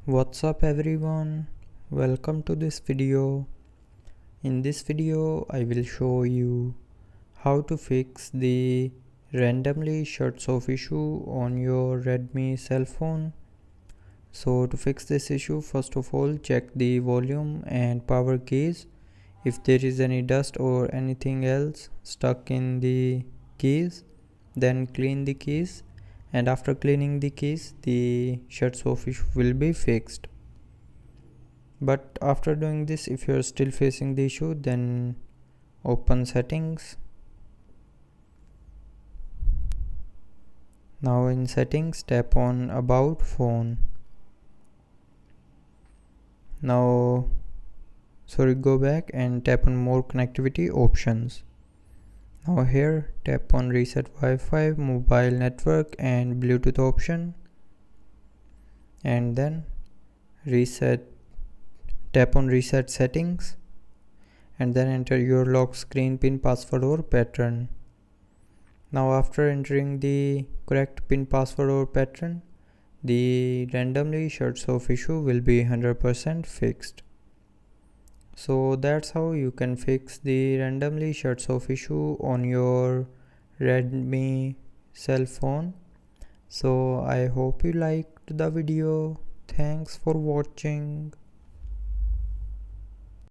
What's up everyone, welcome to this video. In this video I will show you how to fix the randomly shuts off issue on your Redmi cell phone. So to fix this issue, first of all check the volume and power keys. If there is any dust or anything else stuck in the keys, then clean the keys, and after cleaning the keys the shuts off issue will be fixed. But after doing this, if you're still facing the issue, then open settings. Now in settings, tap on about phone. Go back and tap on more connectivity options. Now here tap on reset Wi-Fi, mobile network and Bluetooth option, and then tap on reset settings, and then enter your lock screen pin, password or pattern. Now after entering the correct pin, password or pattern, the randomly shuts off issue will be 100% fixed. So that's how you can fix the randomly shuts off issue on your Redmi cell phone. So I hope you liked the video. Thanks for watching.